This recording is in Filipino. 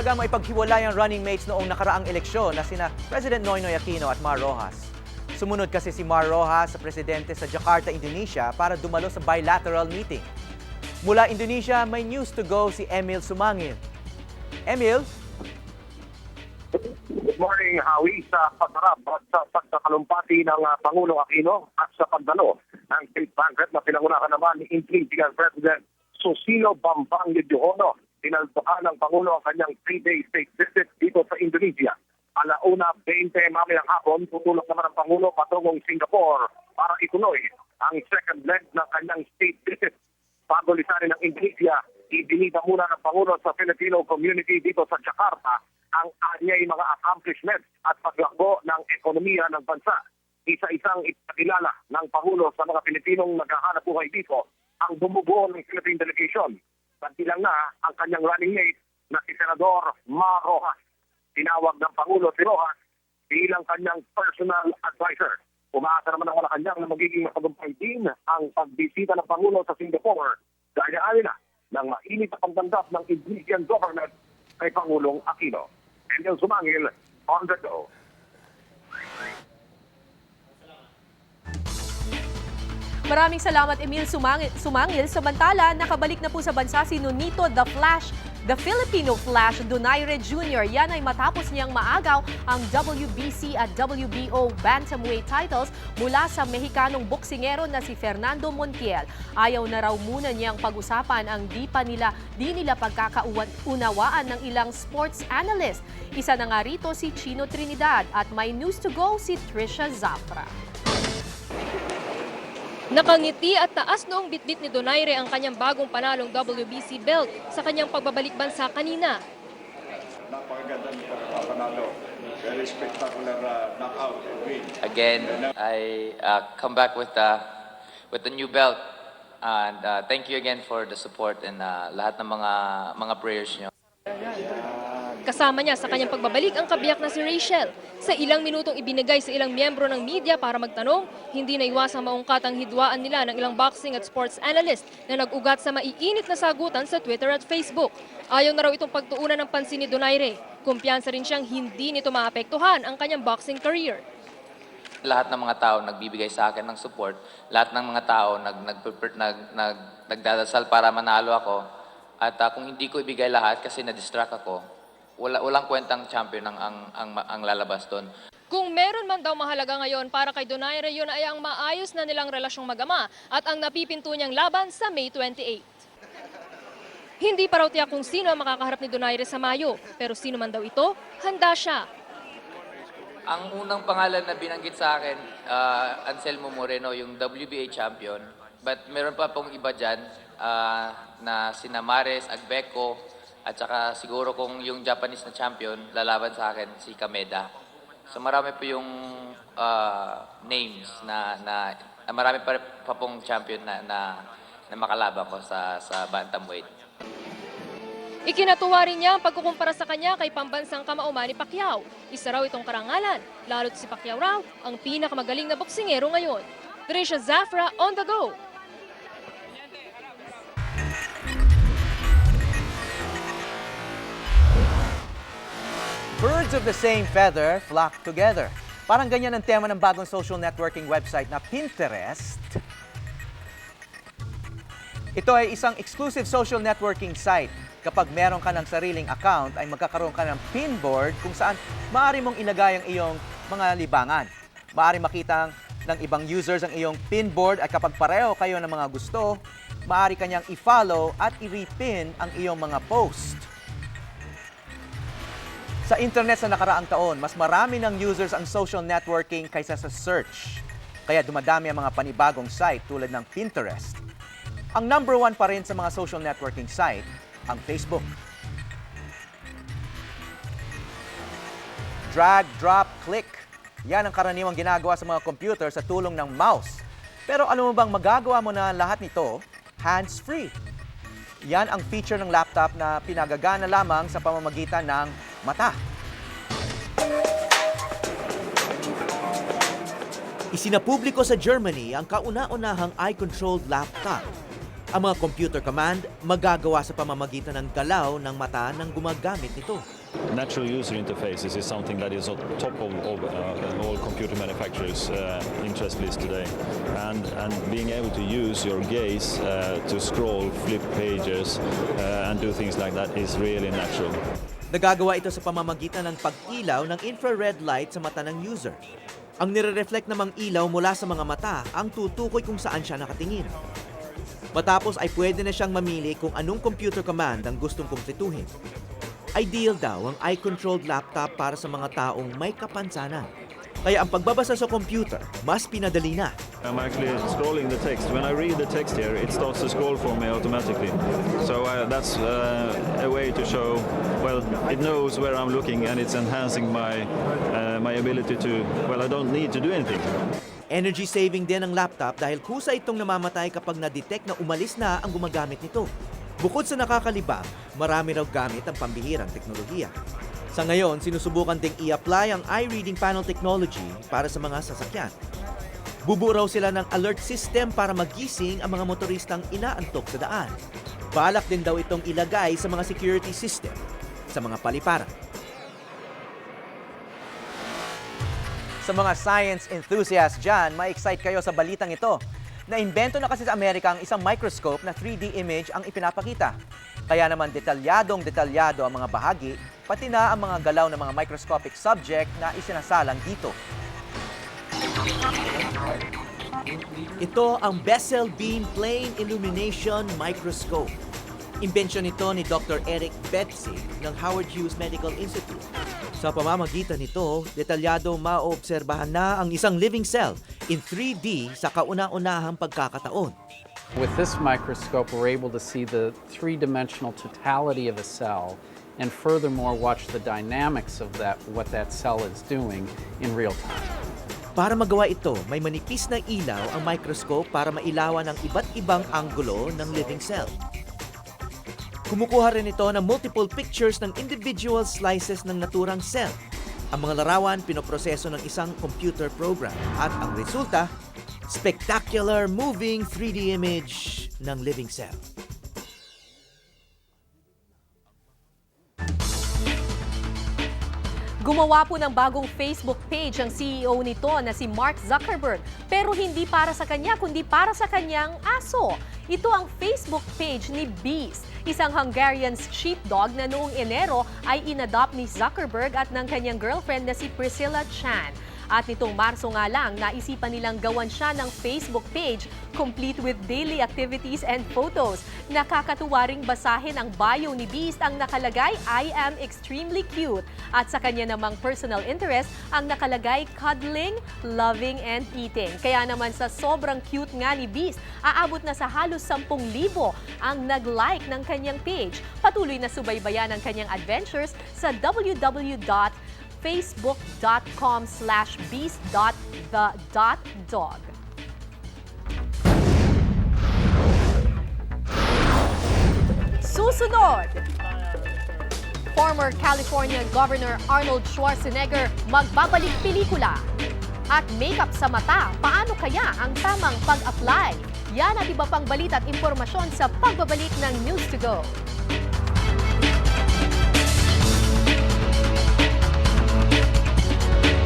talaga maipaghiwalay ang running mates noong nakaraang eleksyon na sina President Noynoy Aquino at Mar Rojas. Sumunod kasi si Mar Rojas sa presidente sa Jakarta, Indonesia para dumalo sa bilateral meeting. Mula Indonesia, may news to go si Emil Sumangil. Emil? Good morning, Howie. Sa pagharap at sa pagkakalumpati ng Pangulo Aquino at sa pagdalo ng state banquet na pinangunahan naman ni Inquisition President Susilo Bambang Yudhoyono, pinalpakan ng Pangulo ang kanyang 3-day state visit dito sa Indonesia. 1:20 mamayang hapon, tutulog naman ang Pangulo patungong Singapore para ituloy ang second leg ng kanyang state visit. Bago lisanin ng Indonesia, ibinita muna ng Pangulo sa Filipino community dito sa Jakarta ang anyay mga accomplishments at paglakbo ng ekonomiya ng bansa. Isa-isang ipakilala ng Pangulo sa mga Pilipinong naghahanap buhay dito ang bumubuo ng Philippine delegation. Pagbilang na ang kanyang running mate na si Senador Mar Rojas. Tinawag ng Pangulo si Rojas bilang kanyang personal advisor. Umaasa naman ang Malacanang na magiging matagumpay din ang pagbisita ng Pangulo sa Singapore. Gaya-gaya na ng mainit na pagtanggap ng Indonesian government kay Pangulong Aquino. Emil Sumangil, on the go. Maraming salamat, Emil Sumangil. Samantala, nakabalik na po sa bansa si Nonito the Filipino Flash Donaire Jr. Yan ay matapos niyang maagaw ang WBC at WBO bantamweight titles mula sa Mexicanong boksingero na si Fernando Montiel. Ayaw na raw muna niyang pag-usapan ang di nila pagkakaunawaan ng ilang sports analyst. Isa na nga rito si Chino Trinidad at may news to go si Trisha Zafra. Nakangiti at taas noong bitbit ni Donaire ang kanyang bagong panalong WBC belt sa kanyang pagbabalik bansa kanina. Napakaganda ng pagkapanalo. Very spectacular knockout win. Again, I come back with the new belt, and thank you again for the support and lahat ng mga prayers niyo. Kasama niya sa kanyang pagbabalik ang kabiyak na si Rachel. Sa ilang minutong ibinigay sa ilang miyembro ng media para magtanong, hindi na iwasang maungkat ang hidwaan nila ng ilang boxing at sports analyst na nag-ugat sa maiinit na sagutan sa Twitter at Facebook. Ayaw na raw itong pagtuunan ng pansin ni Donaire. Kumpiyansa rin siyang hindi nito maapektuhan ang kanyang boxing career. Lahat ng mga tao nagbibigay sa akin ng support, lahat ng mga tao nagdadasal para manalo ako, at kung hindi ko ibigay lahat kasi na-distract ako, walang kwentang champion ang lalabas doon. Kung meron man daw mahalaga ngayon para kay Donaire, yun ay ang maayos na nilang relasyong mag-ama at ang napipinto niyang laban sa May 28. Hindi pa raw tiyak kung sino ang makakaharap ni Donaire sa Mayo, pero sino man daw ito, handa siya. Ang unang pangalan na binanggit sa akin, Anselmo Moreno, yung WBA champion. But meron pa pong iba dyan na sina Mares, Agbeco, at saka siguro kung yung Japanese na champion, lalaban sa akin si Kameda. So marami po yung names na marami pa pong champion na makalaban ko sa bantamweight. Ikinatuwa rin niya ang pagkukumpara sa kanya kay pambansang kamao Manny Pacquiao. Isa raw itong karangalan, lalo't si Pacquiao raw ang pinakamagaling na boksingero ngayon. Trisha Zafra, on the go! Birds of the same feather flock together. Parang ganyan ang tema ng bagong social networking website na Pinterest. Ito ay isang exclusive social networking site. Kapag meron ka ng sariling account, ay magkakaroon ka ng pinboard kung saan maaari mong ilagay ang iyong mga libangan. Maaari makita ng ibang users ang iyong pinboard at kapag pareho kayo ng mga gusto, maaari kanyang i-follow at i-repin ang iyong mga post. Sa internet sa nakaraang taon, mas marami ng users ang social networking kaysa sa search. Kaya dumadami ang mga panibagong site tulad ng Pinterest. Ang number 1 pa rin sa mga social networking site, ang Facebook. Drag, drop, click. Yan ang karaniwang ginagawa sa mga computer sa tulong ng mouse. Pero alam mo bang magagawa mo na lahat nito hands-free? Yan ang feature ng laptop na pinagagana lamang sa pamamagitan ng mata. Isinapubliko sa Germany ang kauna-unahang eye-controlled laptop. Ang mga computer command magagawa sa pamamagitan ng galaw ng mata ng gumagamit nito. Natural user interfaces is something that is on top of all computer manufacturers' interest list today, and being able to use your gaze to scroll, flip pages, and do things like that is really natural. Nagagawa ito sa pamamagitan ng pag-ilaw ng infrared light sa mata ng user. Ang nire-reflect namang ilaw mula sa mga mata ang tutukoy kung saan siya nakatingin. Matapos ay pwede na siyang mamili kung anong computer command ang gustong kumpletuhin. Ideal daw ang eye-controlled laptop para sa mga taong may kapansanan. Kaya ang pagbabasa sa computer, mas pinadali na. I'm actually scrolling the text. When I read the text here, it starts to scroll for me automatically. So that's a way to show, well, it knows where I'm looking and it's enhancing my ability to, well, I don't need to do anything. Energy saving din ang laptop dahil kusa itong namamatay kapag na-detect na umalis na ang gumagamit nito. Bukod sa nakakalibang, marami raw gamit ang pambihirang teknolohiya. Sa ngayon, sinusubukan ding i-apply ang eye reading panel technology para sa mga sasakyan. Bubuo raw sila ng alert system para magising ang mga motoristang inaantok sa daan. Balak din daw itong ilagay sa mga security system sa mga paliparan. Sa mga science enthusiasts dyan, ma-excite kayo sa balitang ito. Naimbento na kasi sa Amerika ang isang microscope na 3D image ang ipinapakita. Kaya naman detalyado ang mga bahagi, pati na ang mga galaw ng mga microscopic subject na isinasalang dito. Ito ang Bessel Beam Plane Illumination Microscope. Imbensyon ito ni Dr. Eric Betsy ng Howard Hughes Medical Institute. Sa pamamagitan nito, detalyado maoobserbahan na ang isang living cell in 3D sa kauna-unahang pagkakataon. With this microscope, we're able to see the three-dimensional totality of a cell and furthermore watch the dynamics of what that cell is doing in real time. Para magawa ito, may manipis na ilaw ang microscope para mailawan ang iba't ibang anggulo ng living cell. Kumukuha rin ito ng multiple pictures ng individual slices ng naturang cell. Ang mga larawan pinoproseso ng isang computer program at ang resulta, spectacular moving 3D image ng living cell. Gumawa po ng bagong Facebook page ang CEO nito na si Mark Zuckerberg. Pero hindi para sa kanya, kundi para sa kanyang aso. Ito ang Facebook page ni Beast, isang Hungarian sheepdog na noong Enero ay inadopt ni Zuckerberg at ng kanyang girlfriend na si Priscilla Chan. At nitong Marso nga lang, naisipan nilang gawan siya ng Facebook page complete with daily activities and photos. Nakakatuwa ring basahin ang bio ni Beast ang nakalagay, I am extremely cute. At sa kanya namang personal interest, ang nakalagay, cuddling, loving, and eating. Kaya naman sa sobrang cute nga ni Beast, aabot na sa halos 10,000 ang nag-like ng kanyang page. Patuloy na subaybayan ang kanyang adventures sa www.facebook.com/beast.the.dog. Susunod! Former California Governor Arnold Schwarzenegger magbabalik pelikula. At makeup sa mata, paano kaya ang tamang pag-apply? Yan at iba pang balita at impormasyon sa pagbabalik ng News to Go.